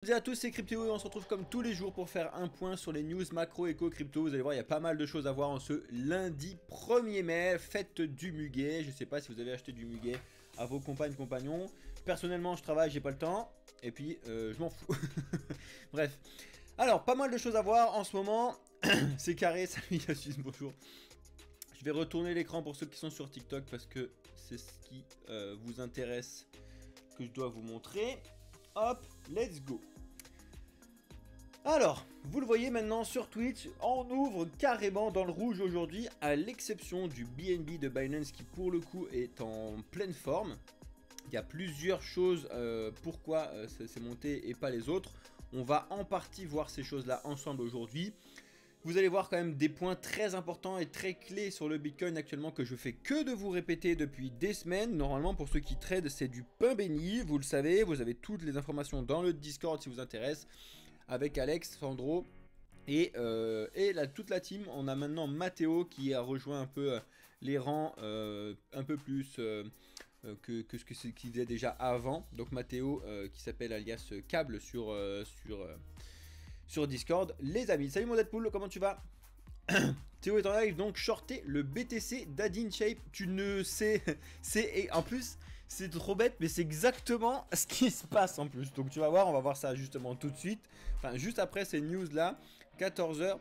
et à tous, c'est Cryptéo et on se retrouve comme tous les jours pour faire un point sur les news macro éco crypto. Vous allez voir, il y a pas mal de choses à voir en ce lundi 1er mai, fête du muguet. Je sais pas si vous avez acheté du muguet à vos compagnes, compagnons. Personnellement, je travaille, j'ai pas le temps. Et puis, je m'en fous. Bref. Alors, pas mal de choses à voir en ce moment. C'est carré, salut Yassus, bonjour. Je vais retourner l'écran pour ceux qui sont sur TikTok parce que c'est ce qui vous intéresse que je dois vous montrer. Hop, let's go. Alors, vous le voyez maintenant sur Twitch, on ouvre carrément dans le rouge aujourd'hui, à l'exception du BNB de Binance qui pour le coup est en pleine forme. Il y a plusieurs choses pourquoi c'est monté et pas les autres. On va en partie voir ces choses-là ensemble aujourd'hui. Vous allez voir quand même des points très importants et très clés sur le Bitcoin actuellement que je fais que de vous répéter depuis des semaines. Normalement, pour ceux qui tradent, c'est du pain béni. Vous le savez, vous avez toutes les informations dans le Discord si vous intéresse. Avec Alex, Sandro et toute la team. On a maintenant Mathéo qui a rejoint un peu les rangs un peu plus que ce qu'il faisait déjà avant. Donc Mathéo qui s'appelle alias Câble sur Discord. Les amis, salut mon Deadpool, comment tu vas? Théo est en live, donc shorter le BTC d'Adin-Shape. Tu ne sais, en plus c'est trop bête, mais c'est exactement ce qui se passe en plus. Donc tu vas voir, on va voir ça justement tout de suite. Enfin, juste après ces news là, 14 h.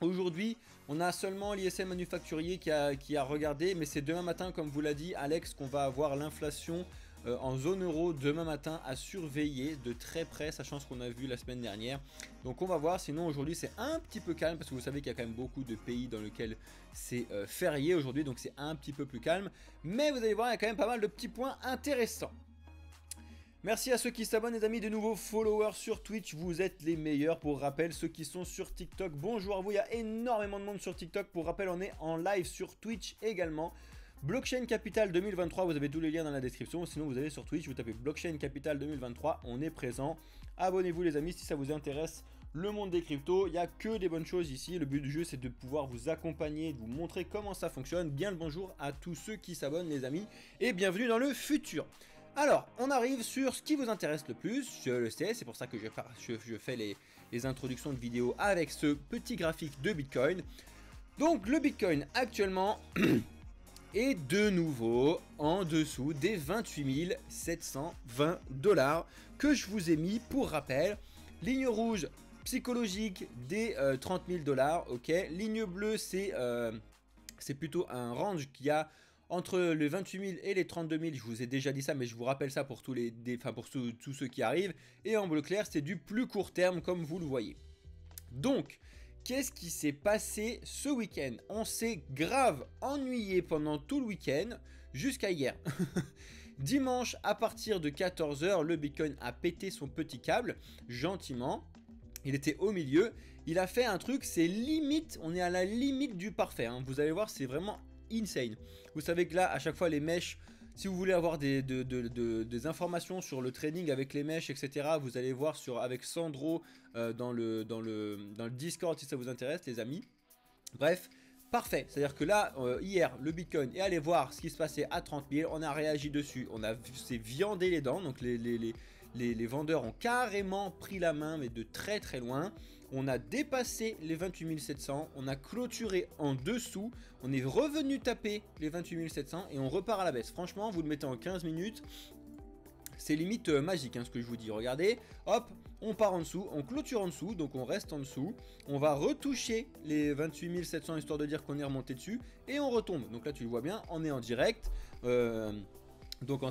Aujourd'hui, on a seulement l'ISM manufacturier qui a regardé, mais c'est demain matin, comme vous l'a dit Alex, qu'on va avoir l'inflation en zone euro demain matin à surveiller de très près, sachant ce qu'on a vu la semaine dernière. Donc on va voir, sinon aujourd'hui c'est un petit peu calme, parce que vous savez qu'il y a quand même beaucoup de pays dans lesquels c'est férié aujourd'hui, donc c'est un petit peu plus calme. Mais vous allez voir, il y a quand même pas mal de petits points intéressants. Merci à ceux qui s'abonnent les amis, de nouveaux followers sur Twitch, vous êtes les meilleurs. Pour rappel, ceux qui sont sur TikTok, bonjour à vous, il y a énormément de monde sur TikTok. Pour rappel, on est en live sur Twitch également. Blockchain Capital 2023, vous avez tous les liens dans la description. Sinon vous allez sur Twitch, vous tapez Blockchain Capital 2023, on est présent. Abonnez-vous les amis si ça vous intéresse. Le monde des cryptos, il n'y a que des bonnes choses ici. Le but du jeu c'est de pouvoir vous accompagner, de vous montrer comment ça fonctionne. Bien le bonjour à tous ceux qui s'abonnent les amis et bienvenue dans le futur. Alors, on arrive sur ce qui vous intéresse le plus, je le sais, c'est pour ça que je fais les introductions de vidéos avec ce petit graphique de Bitcoin. Donc, le Bitcoin actuellement est de nouveau en dessous des 28 720 $, que je vous ai mis pour rappel. Ligne rouge psychologique des 30 000 $, ok. Ligne bleue, c'est plutôt un range qui a entre les 28 000 et les 32 000, je vous ai déjà dit ça, mais je vous rappelle ça pour tous ceux qui arrivent. Et en bleu clair, c'est du plus court terme, comme vous le voyez. Donc, qu'est-ce qui s'est passé ce week-end? On s'est grave ennuyé pendant tout le week-end, jusqu'à hier. Dimanche, à partir de 14 h, le Bitcoin a pété son petit câble, gentiment. Il était au milieu. Il a fait un truc, c'est limite, on est à la limite du parfait. Hein. Vous allez voir, c'est vraiment insane. Vous savez que là, à chaque fois, les mèches, si vous voulez avoir des informations sur le trading avec les mèches, etc., vous allez voir avec Sandro dans le Discord si ça vous intéresse, les amis. Bref, parfait. C'est-à-dire que là, hier, le Bitcoin est allé voir ce qui se passait à 30 000. On a réagi dessus. On s'est viandé les dents. Donc, les vendeurs ont carrément pris la main, mais de très très loin. On a dépassé les 28 700. On a clôturé en dessous. On est revenu taper les 28 700 et on repart à la baisse. Franchement, vous le mettez en 15 minutes. C'est limite magique hein, ce que je vous dis. Regardez, hop, on part en dessous, on clôture en dessous, donc on reste en dessous. On va retoucher les 28 700 histoire de dire qu'on est remonté dessus et on retombe. Donc là, tu le vois bien, on est en direct. Donc en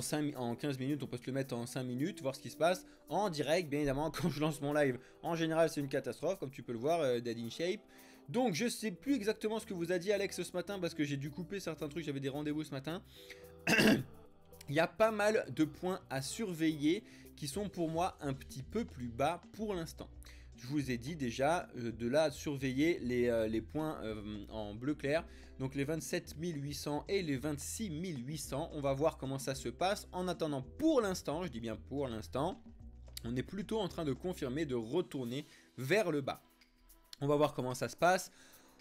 15 minutes, on peut se le mettre en 5 minutes, voir ce qui se passe en direct. Bien évidemment, quand je lance mon live, en général, c'est une catastrophe, comme tu peux le voir, d'Adin-Shape. Donc je sais plus exactement ce que vous a dit Alex ce matin parce que j'ai dû couper certains trucs, j'avais des rendez-vous ce matin. Il y a pas mal de points à surveiller qui sont pour moi un petit peu plus bas pour l'instant. Je vous ai dit déjà de là surveiller les points en bleu clair, donc les 27 800 et les 26 800. On va voir comment ça se passe. En attendant, pour l'instant, je dis bien pour l'instant, on est plutôt en train de confirmer de retourner vers le bas. On va voir comment ça se passe.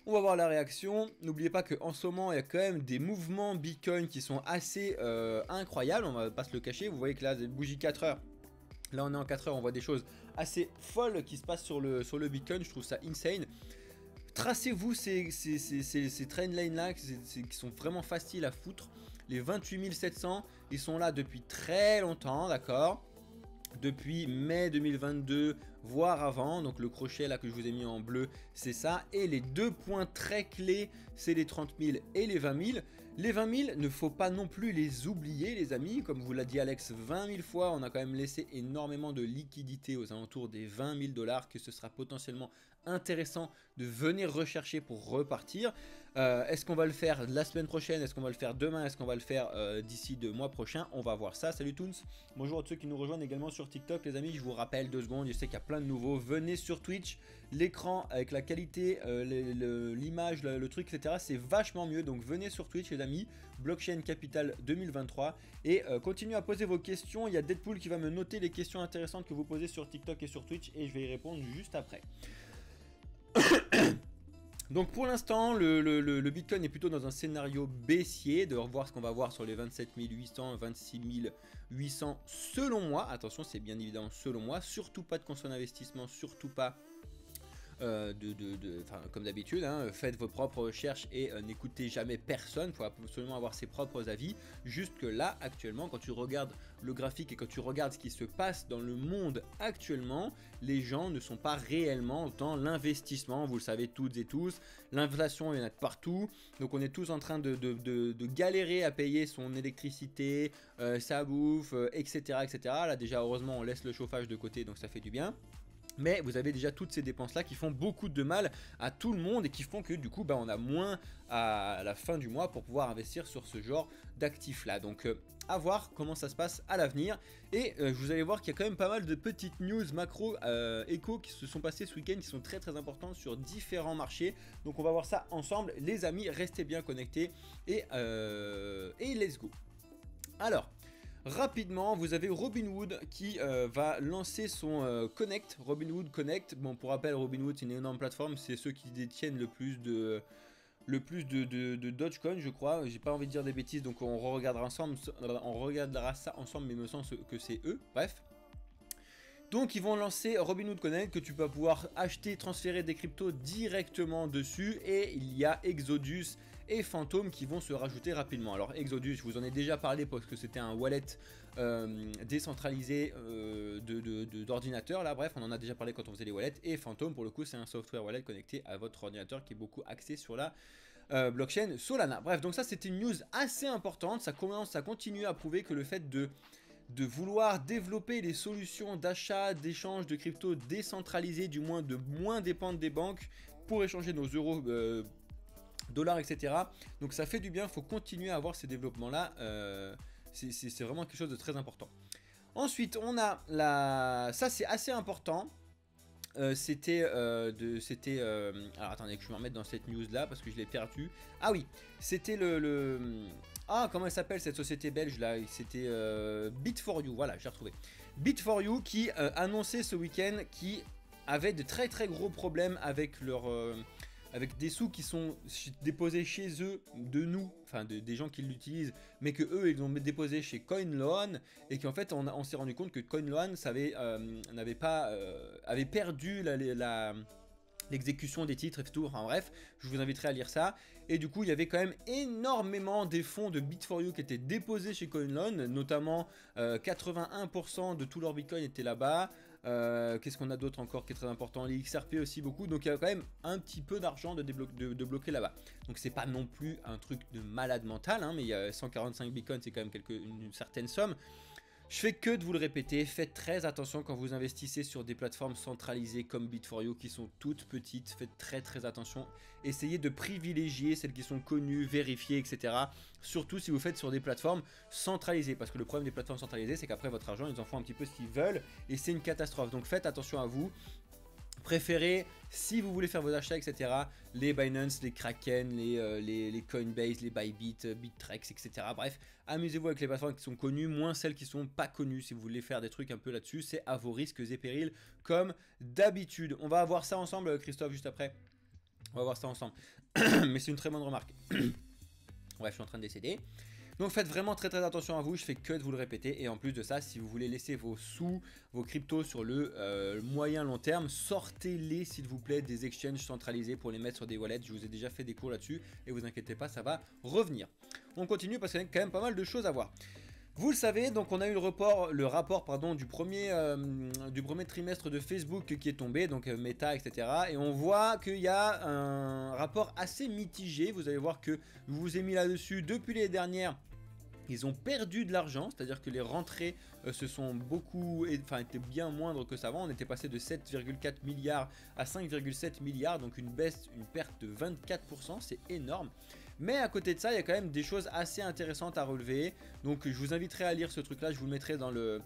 On va voir la réaction. N'oubliez pas qu'en ce moment, il y a quand même des mouvements Bitcoin qui sont assez incroyables. On va pas se le cacher. Vous voyez que là, cette bougie 4 heures, Là on est en 4 heures, on voit des choses assez folles qui se passent sur le Bitcoin, je trouve ça insane. Tracez-vous ces trendlines là qui sont vraiment faciles à foutre. Les 28 700, ils sont là depuis très longtemps, d'accord? Depuis mai 2022, voire avant. Donc le crochet là que je vous ai mis en bleu, c'est ça. Et les deux points très clés, c'est les 30 000 et les 20 000. Les 20 000, ne faut pas non plus les oublier les amis. Comme vous l'a dit Alex 20 000 fois, on a quand même laissé énormément de liquidités aux alentours des 20 000 $, que ce sera potentiellement intéressant de venir rechercher pour repartir. Est-ce qu'on va le faire la semaine prochaine? Est-ce qu'on va le faire demain? Est-ce qu'on va le faire d'ici 2 mois prochains? On va voir ça. Salut Toons. Bonjour à tous ceux qui nous rejoignent également sur TikTok les amis. Je vous rappelle 2 secondes, je sais qu'il y a plein de nouveaux. Venez sur Twitch. L'écran avec la qualité, l'image, le truc, etc. c'est vachement mieux. Donc venez sur Twitch les amis. Blockchain Capital 2023. Et continuez à poser vos questions. Il y a Deadpool qui va me noter les questions intéressantes que vous posez sur TikTok et sur Twitch. Et je vais y répondre juste après. Donc pour l'instant le Bitcoin est plutôt dans un scénario baissier, de revoir ce qu'on va voir sur les 27 800, 26 800 selon moi. Attention, c'est bien évidemment selon moi, surtout pas de conseils d'investissement, surtout pas comme d'habitude, hein, faites vos propres recherches et n'écoutez jamais personne. Il faut absolument avoir ses propres avis. Juste que là, actuellement, quand tu regardes le graphique et quand tu regardes ce qui se passe dans le monde actuellement, les gens ne sont pas réellement dans l'investissement. Vous le savez toutes et tous, l'inflation, il y en a de partout. Donc on est tous en train de galérer à payer son électricité, sa bouffe, etc., etc. Là déjà, heureusement, on laisse le chauffage de côté, donc ça fait du bien. Mais vous avez déjà toutes ces dépenses là qui font beaucoup de mal à tout le monde et qui font que du coup on a moins à la fin du mois pour pouvoir investir sur ce genre d'actifs là. Donc à voir comment ça se passe à l'avenir. Et vous allez voir qu'il y a quand même pas mal de petites news macro éco qui se sont passées ce week-end qui sont très très importantes sur différents marchés. Donc on va voir ça ensemble les amis, restez bien connectés et let's go. Alors rapidement, vous avez Robinhood qui va lancer son Connect, Robinhood Connect. Bon, pour rappel, Robinhood c'est une énorme plateforme, c'est ceux qui détiennent le plus de Dogecoin, je crois. J'ai pas envie de dire des bêtises, donc on regardera ça ensemble, mais il me semble que c'est eux. Bref. Donc ils vont lancer Robinhood Connect que tu vas pouvoir acheter, transférer des cryptos directement dessus. Et il y a Exodus et Phantom qui vont se rajouter rapidement. Alors Exodus, je vous en ai déjà parlé parce que c'était un wallet décentralisé d'ordinateur. Là bref, on en a déjà parlé quand on faisait les wallets. Et Phantom pour le coup c'est un software wallet connecté à votre ordinateur qui est beaucoup axé sur la blockchain Solana. Bref, donc ça c'était une news assez importante. Ça commence à continuer à prouver que le fait de vouloir développer les solutions d'achat, d'échange de crypto décentralisées, du moins de moins dépendre des banques pour échanger nos euros, dollars, etc. Donc ça fait du bien, il faut continuer à avoir ces développements là, c'est vraiment quelque chose de très important. Ensuite on a ça c'est assez important. Alors attendez que je me remette dans cette news là parce que je l'ai perdu. Ah oui, c'était ah, comment elle s'appelle cette société belge là? C'était Bit4You, voilà, j'ai retrouvé. Bit4You qui annonçait ce week-end qui avait de très très gros problèmes avec avec des sous qui sont déposés chez eux, de nous, enfin des gens qui l'utilisent, mais que eux ils ont déposé chez CoinLoan et qu'en fait on s'est rendu compte que CoinLoan avait perdu l'exécution des titres et tout, enfin bref, je vous inviterai à lire ça. Et du coup il y avait quand même énormément des fonds de Bit4You qui étaient déposés chez CoinLoan, notamment 81% de tout leur Bitcoin était là-bas. Qu'est-ce qu'on a d'autre encore qui est très important? Les XRP aussi beaucoup, donc il y a quand même un petit peu d'argent de bloquer là-bas. Donc c'est pas non plus un truc de malade mental, hein, mais il y a 145 bitcoins, c'est quand même une certaine somme. Je fais que de vous le répéter, faites très attention quand vous investissez sur des plateformes centralisées comme Bit4You qui sont toutes petites, faites très très attention. Essayez de privilégier celles qui sont connues, vérifiées, etc. Surtout si vous faites sur des plateformes centralisées, parce que le problème des plateformes centralisées, c'est qu'après votre argent, ils en font un petit peu ce qu'ils veulent et c'est une catastrophe. Donc faites attention à vous. Préférez, si vous voulez faire vos achats, etc., les Binance, les Kraken, les Coinbase, les Bybit, Bittrex, etc. Bref, amusez-vous avec les plateformes qui sont connues, moins celles qui sont pas connues. Si vous voulez faire des trucs un peu là-dessus, c'est à vos risques et périls, comme d'habitude. On va voir ça ensemble, Christophe, juste après. On va voir ça ensemble. Mais c'est une très bonne remarque. Ouais, je suis en train de décéder. Donc faites vraiment très très attention à vous, je fais que de vous le répéter. Et en plus de ça, si vous voulez laisser vos sous, vos cryptos sur le moyen long terme, sortez-les s'il vous plaît des exchanges centralisés pour les mettre sur des wallets. Je vous ai déjà fait des cours là-dessus et vous inquiétez pas, ça va revenir. On continue parce qu'il y a quand même pas mal de choses à voir. Vous le savez, donc on a eu le rapport du premier trimestre de Facebook qui est tombé, donc Meta, etc. Et on voit qu'il y a un rapport assez mitigé. Vous allez voir que je vous ai mis là-dessus depuis les dernières. Ils ont perdu de l'argent, c'est-à-dire que les rentrées étaient bien moindres que ça avant. On était passé de 7,4 milliards à 5,7 milliards, donc une perte de 24%, c'est énorme. Mais à côté de ça, il y a quand même des choses assez intéressantes à relever. Donc je vous inviterai à lire ce truc-là, je vous le mettrai dans le...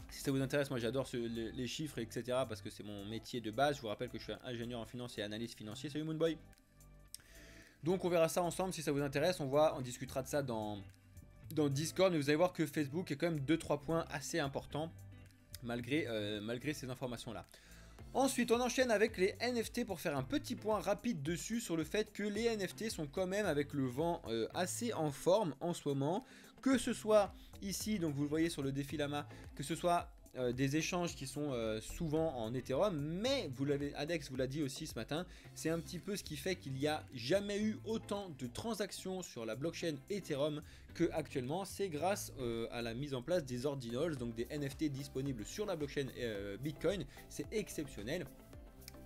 Si ça vous intéresse, moi j'adore les chiffres, etc. parce que c'est mon métier de base. Je vous rappelle que je suis ingénieur en finance et analyste financier. Salut Moonboy. Donc on verra ça ensemble si ça vous intéresse. On discutera de ça dans Discord. Mais vous allez voir que Facebook est quand même 2-3 points assez importants malgré ces informations-là. Ensuite, on enchaîne avec les NFT pour faire un petit point rapide dessus sur le fait que les NFT sont quand même avec le vent assez en forme en ce moment. Que ce soit ici, donc vous le voyez sur le défi Lama, que ce soit des échanges qui sont souvent en Ethereum, mais Adex vous l'a dit aussi ce matin, c'est un petit peu ce qui fait qu'il n'y a jamais eu autant de transactions sur la blockchain Ethereum que actuellement. C'est grâce à la mise en place des ordinals, donc des NFT disponibles sur la blockchain Bitcoin. C'est exceptionnel.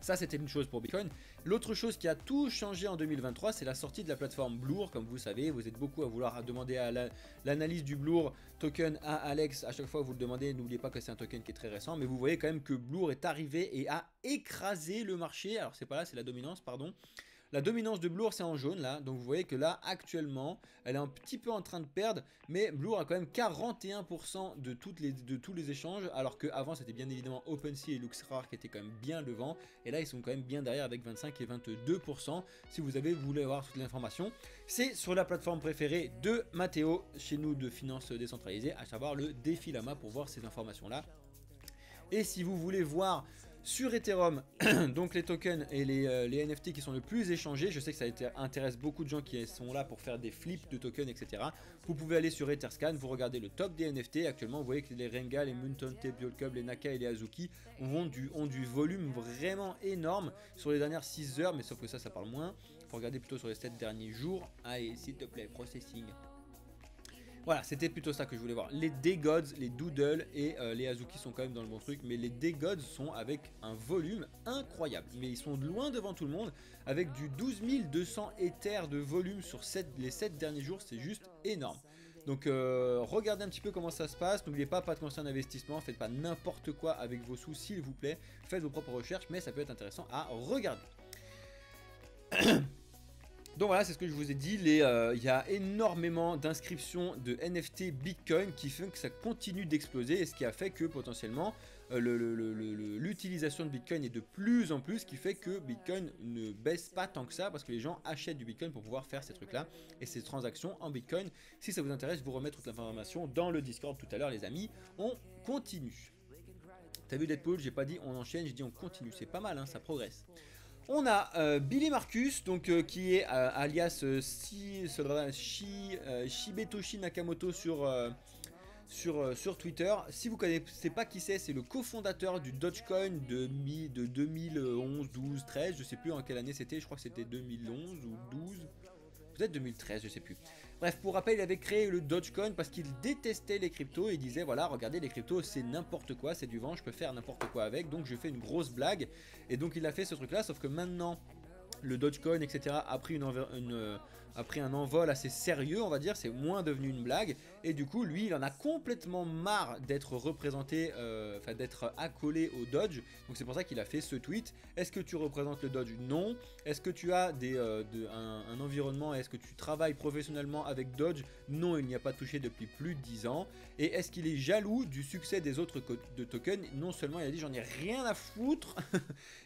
Ça, c'était une chose pour Bitcoin. L'autre chose qui a tout changé en 2023, c'est la sortie de la plateforme Blur. Comme vous savez, vous êtes beaucoup à vouloir demander à l'analyse du Blur token à Alex. À chaque fois, vous le demandez. N'oubliez pas que c'est un token qui est très récent. Mais vous voyez quand même que Blur est arrivé et a écrasé le marché. Alors, c'est pas là, c'est la dominance, pardon. La dominance de Blur, c'est en jaune là, donc vous voyez que là actuellement elle est un petit peu en train de perdre, mais Blur a quand même 41% de tous les échanges, alors qu'avant c'était bien évidemment OpenSea et LuxRare qui étaient quand même bien devant, et là ils sont quand même bien derrière avec 25 et 22%. Si vous voulez avoir toute l'information, c'est sur la plateforme préférée de Mathéo, chez nous de finance décentralisée, à savoir le défi Lama pour voir ces informations là. Et si vous voulez voir sur Ethereum, donc les tokens et les NFT qui sont le plus échangés, je sais que ça intéresse beaucoup de gens qui sont là pour faire des flips de tokens, etc. Vous pouvez aller sur Etherscan, vous regardez le top des NFT. Actuellement, vous voyez que les Renga, les Moonton, Cub, les Naka et les Azuki ont du volume vraiment énorme sur les dernières 6 heures, mais sauf que ça parle moins. Il faut regarder plutôt sur les 7 derniers jours. Allez, s'il te plaît, processing. Voilà, c'était plutôt ça que je voulais voir. Les Degods, les Doodle et les Azuki sont quand même dans le bon truc, mais les Degods sont avec un volume incroyable. Mais ils sont de loin devant tout le monde, avec du 12 200 Ethers de volume sur les 7 derniers jours, c'est juste énorme. Donc regardez un petit peu comment ça se passe, n'oubliez pas de commencer un investissement, faites pas n'importe quoi avec vos sous s'il vous plaît, faites vos propres recherches, mais ça peut être intéressant à regarder. Donc voilà, c'est ce que je vous ai dit, il y a énormément d'inscriptions de NFT Bitcoin qui font que ça continue d'exploser, et ce qui a fait que potentiellement l'utilisation de Bitcoin est de plus en plus, ce qui fait que Bitcoin ne baisse pas tant que ça, parce que les gens achètent du Bitcoin pour pouvoir faire ces trucs là et ces transactions en Bitcoin. Si ça vous intéresse, je vous remets toute l'information dans le Discord tout à l'heure les amis. On continue. T'as vu Deadpool, j'ai pas dit on enchaîne, j'ai dit on continue, c'est pas mal hein, ça progresse. On a Billy Marcus, donc, qui est alias Shibetoshi Nakamoto sur Twitter. Si vous ne connaissez pas qui c'est le cofondateur du Dogecoin de 2011, 12, 13, je sais plus en quelle année c'était, je crois que c'était 2011 ou 12, peut-être 2013, je sais plus. Bref, pour rappel, il avait créé le Dogecoin parce qu'il détestait les cryptos et il disait voilà, regardez, les cryptos c'est n'importe quoi, c'est du vent, je peux faire n'importe quoi avec, donc je fais une grosse blague. Et donc il a fait ce truc là, sauf que maintenant le Dogecoin, etc. a pris un envol assez sérieux, on va dire, c'est moins devenu une blague, et du coup lui il en a complètement marre d'être représenté, d'être accolé au Doge, donc c'est pour ça qu'il a fait ce tweet. Est-ce que tu représentes le Doge? Non. Est-ce que tu as un environnement, est-ce que tu travailles professionnellement avec Doge? Non, il n'y a pas touché depuis plus de 10 ans. Et est-ce qu'il est jaloux du succès des autres tokens? Non seulement il a dit j'en ai rien à foutre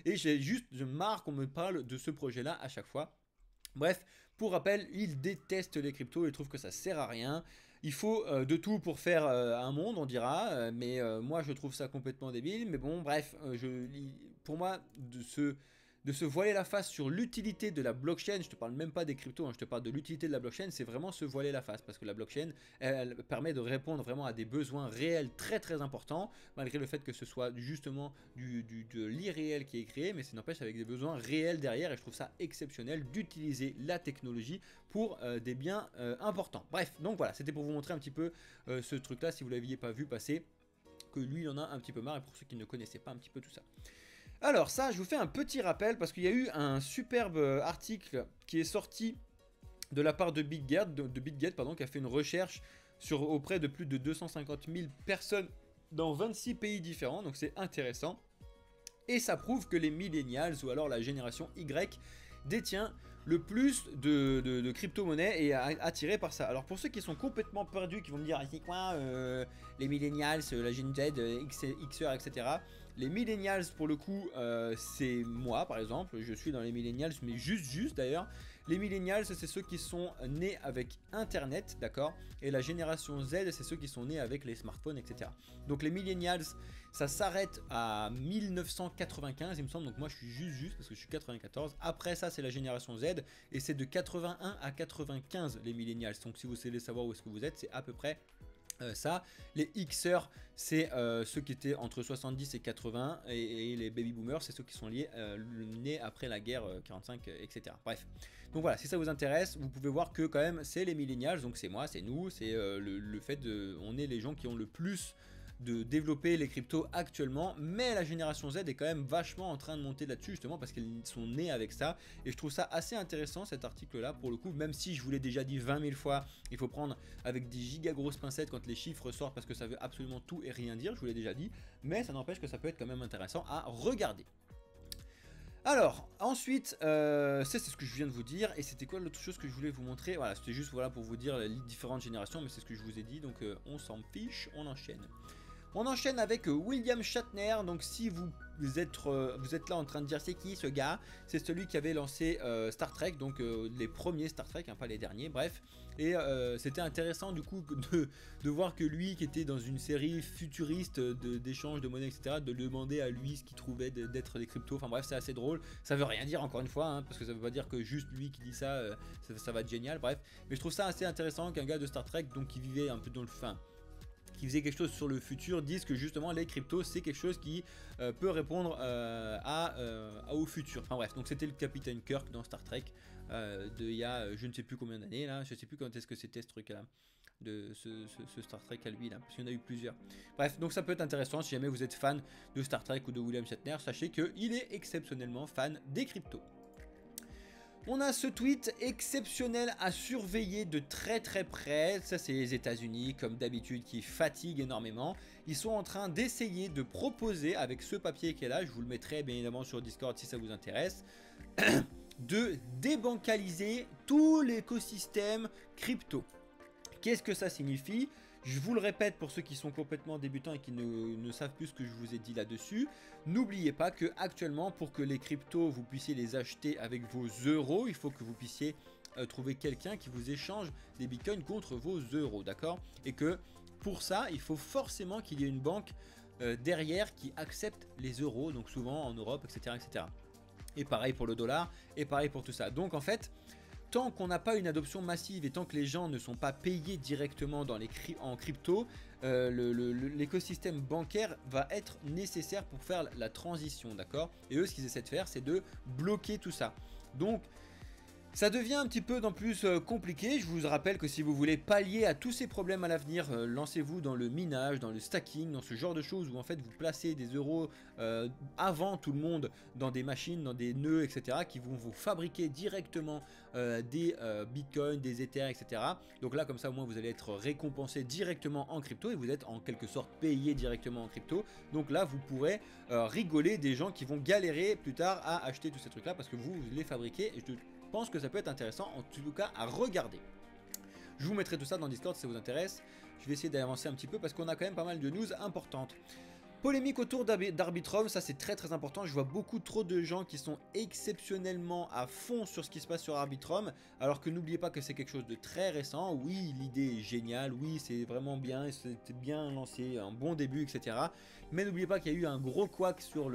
et je marre qu'on me parle de ce projet là à chaque fois. Bref, pour rappel, il déteste les cryptos, il trouve que ça sert à rien. Il faut de tout pour faire un monde, on dira, mais moi je trouve ça complètement débile. Mais bon, bref, pour moi, de se voiler la face sur l'utilité de la blockchain. Je te parle même pas des cryptos, hein, je te parle de l'utilité de la blockchain. C'est vraiment se voiler la face parce que la blockchain, elle permet de répondre vraiment à des besoins réels très très importants, malgré le fait que ce soit justement de l'irréel qui est créé, mais ça n'empêche avec des besoins réels derrière. Et je trouve ça exceptionnel d'utiliser la technologie pour des biens importants. Bref, donc voilà, c'était pour vous montrer un petit peu ce truc là, si vous ne l'aviez pas vu passer, que lui il en a un petit peu marre, et pour ceux qui ne connaissaient pas un petit peu tout ça. Alors ça, je vous fais un petit rappel parce qu'il y a eu un superbe article qui est sorti de la part de BitGet, qui a fait une recherche auprès de plus de 250 000 personnes dans 26 pays différents, donc c'est intéressant. Et ça prouve que les millennials, ou alors la génération Y, détient le plus de crypto-monnaies et est attiré par ça. Alors pour ceux qui sont complètement perdus, qui vont me dire c'est quoi les millennials, la Gen Z, XR, etc. Les millennials pour le coup c'est moi par exemple, je suis dans les millennials, mais juste d'ailleurs. Les millennials c'est ceux qui sont nés avec internet, d'accord, et la génération Z c'est ceux qui sont nés avec les smartphones, etc. Donc les millennials ça s'arrête à 1995 il me semble, donc moi je suis juste parce que je suis 94. Après ça c'est la génération Z et c'est de 81 à 95 les millennials. Donc si vous savez savoir où est-ce que vous êtes, c'est à peu près ça. Les Xers c'est ceux qui étaient entre 70 et 80 et les baby boomers c'est ceux qui sont nés après la guerre 45 etc. Bref, donc voilà, si ça vous intéresse vous pouvez voir que quand même c'est les millennials, donc c'est moi, c'est nous, c'est le fait de, on est les gens qui ont le plus de développer les cryptos actuellement, mais la génération Z est quand même vachement en train de monter là-dessus justement parce qu'ils sont nés avec ça, et je trouve ça assez intéressant cet article là pour le coup, même si je vous l'ai déjà dit 20 000 fois, il faut prendre avec des giga grosses pincettes quand les chiffres sortent parce que ça veut absolument tout et rien dire, je vous l'ai déjà dit, mais ça n'empêche que ça peut être quand même intéressant à regarder. Alors, ensuite, c'est ce que je viens de vous dire, et c'était quoi l'autre chose que je voulais vous montrer? Voilà, c'était juste voilà, pour vous dire les différentes générations, mais c'est ce que je vous ai dit, donc on s'en fiche, on enchaîne. On enchaîne avec William Shatner. Donc si vous êtes là en train de dire c'est qui ce gars, c'est celui qui avait lancé Star Trek, donc les premiers Star Trek, hein, pas les derniers, bref. Et c'était intéressant du coup de voir que lui qui était dans une série futuriste d'échange de monnaie, etc., de demander à lui ce qu'il trouvait d'être des cryptos. Enfin bref, c'est assez drôle. Ça veut rien dire encore une fois, hein, parce que ça veut pas dire que juste lui qui dit ça, ça va être génial, bref. Mais je trouve ça assez intéressant qu'un gars de Star Trek, donc qui vivait un peu dans le fin, qui faisait quelque chose sur le futur, disent que justement les cryptos c'est quelque chose qui peut répondre au futur. Enfin bref, donc c'était le capitaine Kirk dans Star Trek il y a je ne sais plus combien d'années là, je sais plus quand est-ce que c'était ce truc là, de ce Star Trek à lui là, parce qu'il y en a eu plusieurs. Bref, donc ça peut être intéressant si jamais vous êtes fan de Star Trek ou de William Shatner, sachez qu'il est exceptionnellement fan des cryptos. On a ce tweet exceptionnel à surveiller de très près. Ça c'est les États-Unis comme d'habitude qui fatiguent énormément. Ils sont en train d'essayer de proposer avec ce papier qui est là, je vous le mettrai bien évidemment sur Discord si ça vous intéresse, de débancaliser tout l'écosystème crypto. Qu'est-ce que ça signifie? Je vous le répète pour ceux qui sont complètement débutants et qui ne savent plus ce que je vous ai dit là-dessus. N'oubliez pas que actuellement, pour que les cryptos, vous puissiez les acheter avec vos euros, il faut que vous puissiez trouver quelqu'un qui vous échange des bitcoins contre vos euros, d'accord? Et que pour ça, il faut forcément qu'il y ait une banque derrière qui accepte les euros, donc souvent en Europe, etc., etc. Et pareil pour le dollar, et pareil pour tout ça. Donc en fait, tant qu'on n'a pas une adoption massive et tant que les gens ne sont pas payés directement en crypto, l'écosystème bancaire va être nécessaire pour faire la transition, d'accord? Et eux, ce qu'ils essaient de faire, c'est de bloquer tout ça. Donc, ça devient un petit peu plus compliqué. Je vous rappelle que si vous voulez pallier à tous ces problèmes à l'avenir, lancez-vous dans le minage, dans le stacking, dans ce genre de choses où en fait vous placez des euros avant tout le monde dans des machines, dans des nœuds, etc. qui vont vous fabriquer directement des bitcoins, des ethers, etc. Donc là comme ça au moins vous allez être récompensé directement en crypto et vous êtes en quelque sorte payé directement en crypto. Donc là vous pourrez rigoler des gens qui vont galérer plus tard à acheter tous ces trucs là parce que vous les fabriquez. Et je pense que ça peut être intéressant en tout cas à regarder. Je vous mettrai tout ça dans Discord si ça vous intéresse. Je vais essayer d'avancer un petit peu parce qu'on a quand même pas mal de news importantes. Polémique autour d'Arbitrum, ça c'est très important. Je vois beaucoup trop de gens qui sont exceptionnellement à fond sur ce qui se passe sur Arbitrum, alors que n'oubliez pas que c'est quelque chose de très récent. Oui, l'idée est géniale, oui c'est vraiment bien, c'était bien lancé, un bon début, etc. Mais n'oubliez pas qu'il y a eu un gros couac sur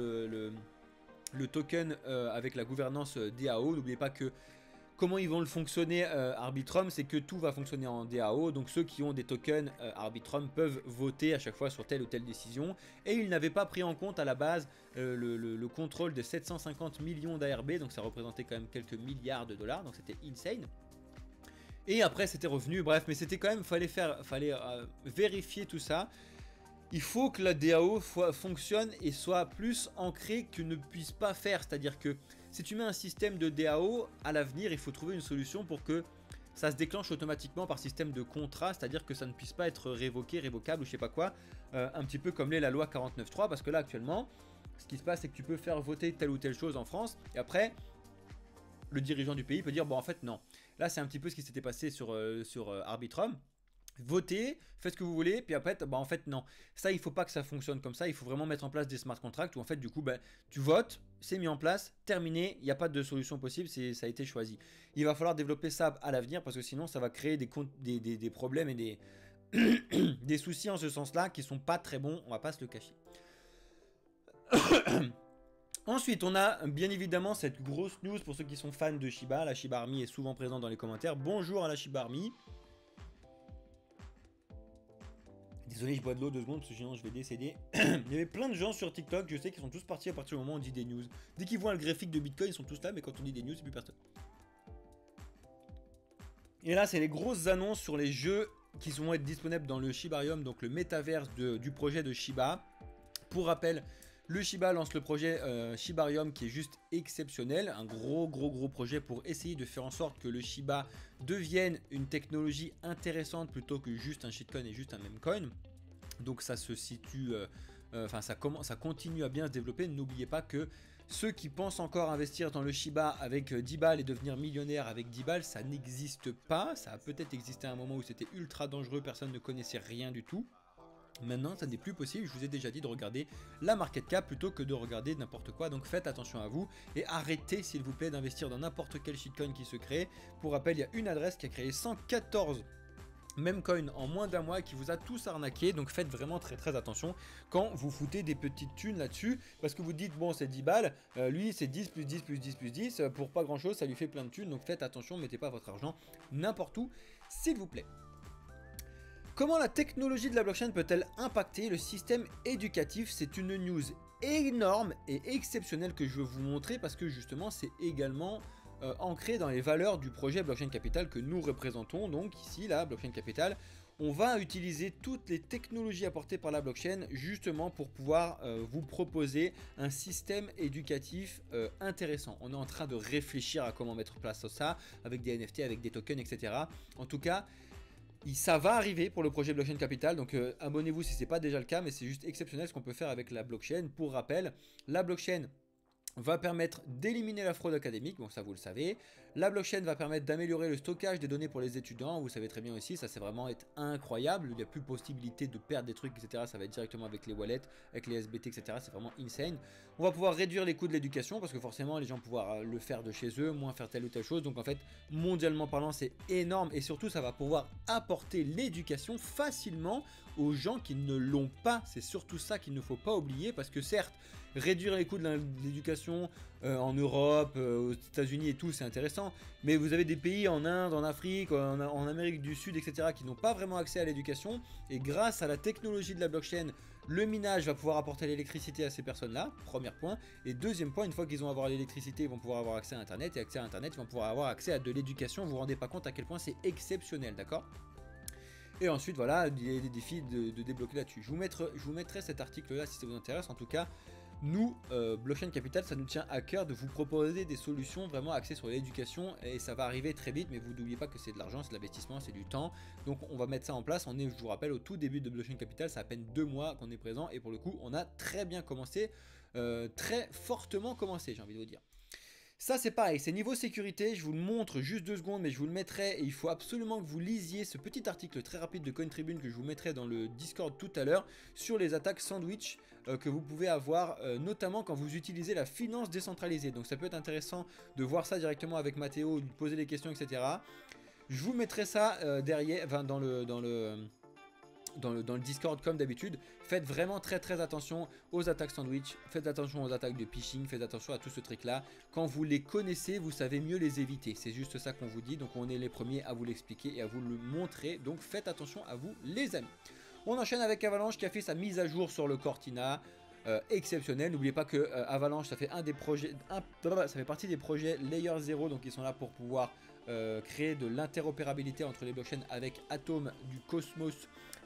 le token avec la gouvernance DAO. N'oubliez pas que comment ils vont le fonctionner Arbitrum, c'est que tout va fonctionner en DAO. Donc ceux qui ont des tokens Arbitrum peuvent voter à chaque fois sur telle ou telle décision. Et ils n'avaient pas pris en compte à la base le contrôle de 750 millions d'ARB. Donc ça représentait quand même quelques milliards de dollars. Donc c'était insane. Et après c'était revenu, bref, mais c'était quand même, fallait vérifier tout ça. Il faut que la DAO fonctionne et soit plus ancrée que ne puisse pas faire. C'est-à-dire que si tu mets un système de DAO, à l'avenir, il faut trouver une solution pour que ça se déclenche automatiquement par système de contrat. C'est-à-dire que ça ne puisse pas être révoqué, révocable ou je sais pas quoi. Un petit peu comme l'est la loi 49.3. Parce que là, actuellement, ce qui se passe, c'est que tu peux faire voter telle ou telle chose en France. Et après, le dirigeant du pays peut dire, bon, en fait, non. Là, c'est un petit peu ce qui s'était passé sur Arbitrum. Votez, faites ce que vous voulez, puis après, bah en fait non. Ça, il faut pas que ça fonctionne comme ça, il faut vraiment mettre en place des smart contracts où en fait du coup, bah, tu votes, c'est mis en place, terminé, il n'y a pas de solution possible, ça a été choisi. Il va falloir développer ça à l'avenir parce que sinon ça va créer des problèmes et des, des soucis en ce sens-là qui sont pas très bons, on va pas se le cacher. Ensuite, on a bien évidemment cette grosse news pour ceux qui sont fans de Shiba. La Shiba Army est souvent présente dans les commentaires. Bonjour à la Shiba Army. Désolé, je bois de l'eau 2 secondes parce que sinon je vais décéder. Il y avait plein de gens sur TikTok, je sais qu'ils sont tous partis à partir du moment où on dit des news. Dès qu'ils voient le graphique de Bitcoin, ils sont tous là, mais quand on dit des news, c'est plus personne. Et là, c'est les grosses annonces sur les jeux qui vont être disponibles dans le Shibarium, donc le métaverse du projet de Shiba. Pour rappel, le Shiba lance le projet Shibarium qui est juste exceptionnel, un gros projet pour essayer de faire en sorte que le Shiba devienne une technologie intéressante plutôt que juste un shitcoin et juste un meme coin. Donc ça se situe, ça continue à bien se développer. N'oubliez pas que ceux qui pensent encore investir dans le Shiba avec 10 balles et devenir millionnaire avec 10 balles, ça n'existe pas. Ça a peut-être existé à un moment où c'était ultra dangereux, personne ne connaissait rien du tout. Maintenant, ça n'est plus possible, je vous ai déjà dit de regarder la market cap plutôt que de regarder n'importe quoi, donc faites attention à vous et arrêtez s'il vous plaît d'investir dans n'importe quel shitcoin qui se crée. Pour rappel, il y a une adresse qui a créé 114 meme coin en moins d'un mois qui vous a tous arnaqué, donc faites vraiment très attention quand vous foutez des petites thunes là-dessus, parce que vous dites bon c'est 10 balles, lui c'est 10 plus 10 plus 10 plus 10, pour pas grand chose ça lui fait plein de thunes, donc faites attention, mettez pas votre argent n'importe où s'il vous plaît. Comment la technologie de la blockchain peut-elle impacter le système éducatif? C'est une news énorme et exceptionnelle que je veux vous montrer parce que justement c'est également ancré dans les valeurs du projet Blockchain Capital que nous représentons. Donc ici, la Blockchain Capital, on va utiliser toutes les technologies apportées par la blockchain justement pour pouvoir vous proposer un système éducatif intéressant. On est en train de réfléchir à comment mettre en place ça avec des NFT, avec des tokens, etc. En tout cas, ça va arriver pour le projet Blockchain Capital, donc abonnez-vous si ce n'est pas déjà le cas, mais c'est juste exceptionnel ce qu'on peut faire avec la blockchain. Pour rappel, la blockchain va permettre d'éliminer la fraude académique, bon ça vous le savez. La blockchain va permettre d'améliorer le stockage des données pour les étudiants, vous savez très bien aussi, ça c'est vraiment être incroyable, il n'y a plus possibilité de perdre des trucs, etc. Ça va être directement avec les wallets, avec les SBT, etc. C'est vraiment insane. On va pouvoir réduire les coûts de l'éducation, parce que forcément les gens vont pouvoir le faire de chez eux, moins faire telle ou telle chose. Donc en fait, mondialement parlant, c'est énorme, et surtout ça va pouvoir apporter l'éducation facilement aux gens qui ne l'ont pas. C'est surtout ça qu'il ne faut pas oublier, parce que certes, réduire les coûts de l'éducation en Europe, aux États-Unis et tout, c'est intéressant. Mais vous avez des pays en Inde, en Afrique, en Amérique du Sud, etc. qui n'ont pas vraiment accès à l'éducation. Et grâce à la technologie de la blockchain, le minage va pouvoir apporter l'électricité à ces personnes-là, premier point. Et deuxième point, une fois qu'ils vont avoir l'électricité, ils vont pouvoir avoir accès à Internet. Et accès à Internet, ils vont pouvoir avoir accès à de l'éducation. Vous vous rendez pas compte à quel point c'est exceptionnel, d'accord ? Et ensuite, voilà, il y a des défis de débloquer là-dessus. Je vous mettrai cet article-là si ça vous intéresse. En tout cas, nous, Blockchain Capital, ça nous tient à cœur de vous proposer des solutions vraiment axées sur l'éducation. Et ça va arriver très vite, mais vous n'oubliez pas que c'est de l'argent, c'est de l'investissement, c'est du temps. Donc on va mettre ça en place. On est, je vous rappelle, au tout début de Blockchain Capital, ça a à peine 2 mois qu'on est présent. Et pour le coup, on a très bien commencé, très fortement commencé, j'ai envie de vous dire. Ça c'est pareil, c'est niveau sécurité, je vous le montre juste 2 secondes mais je vous le mettrai et il faut absolument que vous lisiez ce petit article très rapide de CoinTribune que je vous mettrai dans le Discord tout à l'heure sur les attaques sandwich que vous pouvez avoir notamment quand vous utilisez la finance décentralisée. Donc ça peut être intéressant de voir ça directement avec Mathéo, de lui poser des questions etc. Je vous mettrai ça derrière, enfin, dans le dans le Discord comme d'habitude. Faites vraiment très attention aux attaques sandwich, faites attention aux attaques de phishing, faites attention à tout ce truc là. Quand vous les connaissez, vous savez mieux les éviter. C'est juste ça qu'on vous dit, donc on est les premiers à vous l'expliquer et à vous le montrer. Donc faites attention à vous les amis. On enchaîne avec Avalanche qui a fait sa mise à jour sur le Cortina. Exceptionnel, n'oubliez pas que Avalanche ça fait ça fait partie des projets Layer 0, donc ils sont là pour pouvoir créer de l'interopérabilité entre les blockchains avec Atom du Cosmos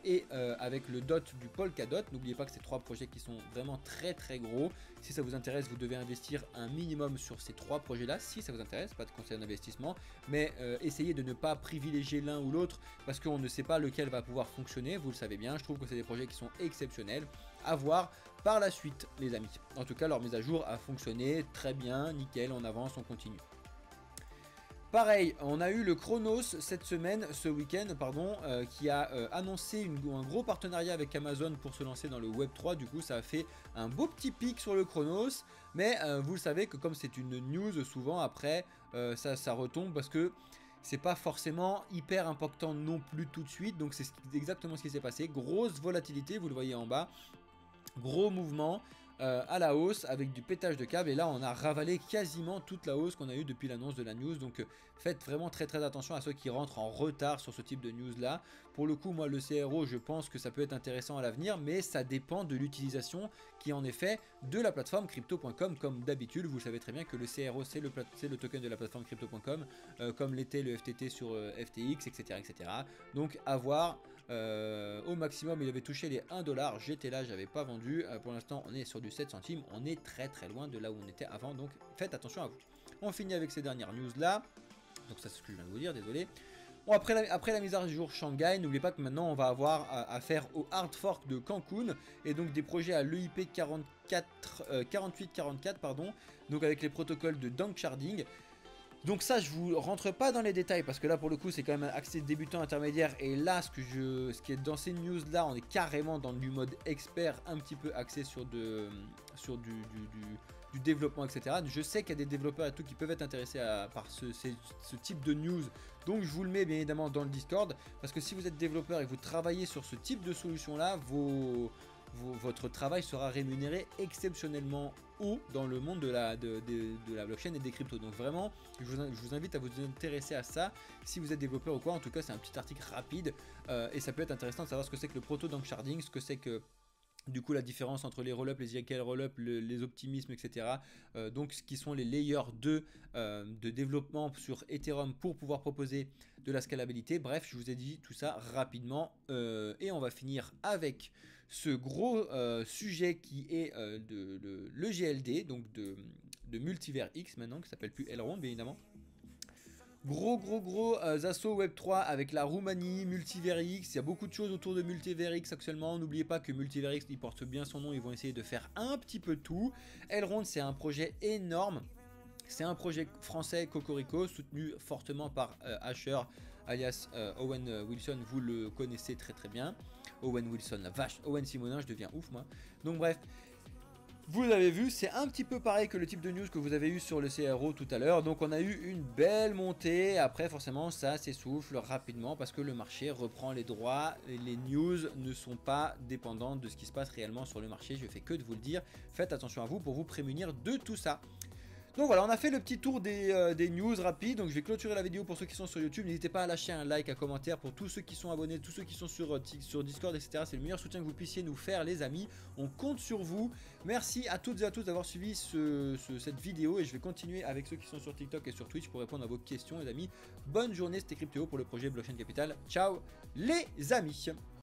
et avec le DOT du Polkadot. N'oubliez pas que c'est 3 projets qui sont vraiment très gros. Si ça vous intéresse, vous devez investir un minimum sur ces 3 projets là, si ça vous intéresse, pas de conseil d'investissement, mais essayez de ne pas privilégier l'un ou l'autre parce qu'on ne sait pas lequel va pouvoir fonctionner, vous le savez bien. Je trouve que c'est des projets qui sont exceptionnels à voir par la suite les amis. En tout cas leur mise à jour a fonctionné très bien, nickel, on avance, on continue. Pareil, on a eu le Chronos cette semaine, ce week-end, pardon, qui a annoncé un gros partenariat avec Amazon pour se lancer dans le Web3. Du coup, ça a fait un beau petit pic sur le Chronos. Mais vous le savez que comme c'est une news, souvent après, ça retombe parce que c'est pas forcément hyper important non plus tout de suite. Donc c'est exactement ce qui s'est passé. Grosse volatilité, vous le voyez en bas. Gros mouvement. À la hausse avec du pétage de câble, et là on a ravalé quasiment toute la hausse qu'on a eu depuis l'annonce de la news. Donc faites vraiment très attention à ceux qui rentrent en retard sur ce type de news là. Pour le coup moi le CRO je pense que ça peut être intéressant à l'avenir, mais ça dépend de l'utilisation qui est en effet de la plateforme crypto.com. Comme d'habitude vous savez très bien que le CRO c'est le token de la plateforme crypto.com, comme l'était le FTT sur FTX, etc. Donc à voir. Au maximum il avait touché les 1$, j'étais là, j'avais pas vendu. Pour l'instant on est sur du 7 centimes, on est très loin de là où on était avant, donc faites attention à vous. On finit avec ces dernières news là, donc ça c'est ce que je viens de vous dire, désolé. Bon, après la mise à jour Shanghai, n'oubliez pas que maintenant on va avoir affaire au hard fork de Cancun, et donc des projets à l'EIP 4844 pardon, donc avec les protocoles de Dank Sharding. Donc ça je vous rentre pas dans les détails parce que là pour le coup c'est quand même un accès débutant intermédiaire, et là ce qui est dans ces news là on est carrément dans du mode expert, un petit peu axé sur du développement etc. Je sais qu'il y a des développeurs et tout qui peuvent être intéressés par ce type de news, donc je vous le mets bien évidemment dans le Discord, parce que si vous êtes développeur et que vous travaillez sur ce type de solution là, votre travail sera rémunéré exceptionnellement haut dans le monde de la blockchain et des cryptos. Donc vraiment, je vous invite à vous intéresser à ça si vous êtes développeur ou quoi. En tout cas, c'est un petit article rapide et ça peut être intéressant de savoir ce que c'est que le proto Dank Sharding, ce que c'est que du coup la différence entre les rollups, les YKL rollups, les optimismes, etc. Donc ce qui sont les layers 2 de développement sur Ethereum pour pouvoir proposer de la scalabilité. Bref, je vous ai dit tout ça rapidement et on va finir avec ce gros sujet qui est le GLD, donc de Multivers X maintenant, qui s'appelle plus Elrond bien évidemment. Gros assaut Web3 avec la Roumanie, Multivers X. Il y a beaucoup de choses autour de Multivers X actuellement. N'oubliez pas que Multivers X, il porte bien son nom. Ils vont essayer de faire un petit peu tout. Elrond, c'est un projet énorme. C'est un projet français Cocorico, soutenu fortement par Asher, alias Owen Wilson. Vous le connaissez très bien. Owen Wilson, la vache. Owen Simonin, je deviens ouf moi. Donc bref. Vous avez vu, c'est un petit peu pareil que le type de news que vous avez eu sur le CRO tout à l'heure. Donc on a eu une belle montée. Après forcément ça s'essouffle rapidement parce que le marché reprend les droits. Les news ne sont pas dépendantes de ce qui se passe réellement sur le marché. Je fais que de vous le dire. Faites attention à vous pour vous prémunir de tout ça. Donc voilà, on a fait le petit tour des news rapides. Donc je vais clôturer la vidéo pour ceux qui sont sur YouTube. N'hésitez pas à lâcher un like, un commentaire pour tous ceux qui sont abonnés, tous ceux qui sont sur Discord, etc. C'est le meilleur soutien que vous puissiez nous faire les amis. On compte sur vous. Merci à toutes et à tous d'avoir suivi cette vidéo. Et je vais continuer avec ceux qui sont sur TikTok et sur Twitch pour répondre à vos questions les amis. Bonne journée, c'était Cryptéo pour le projet Blockchain Capital. Ciao les amis.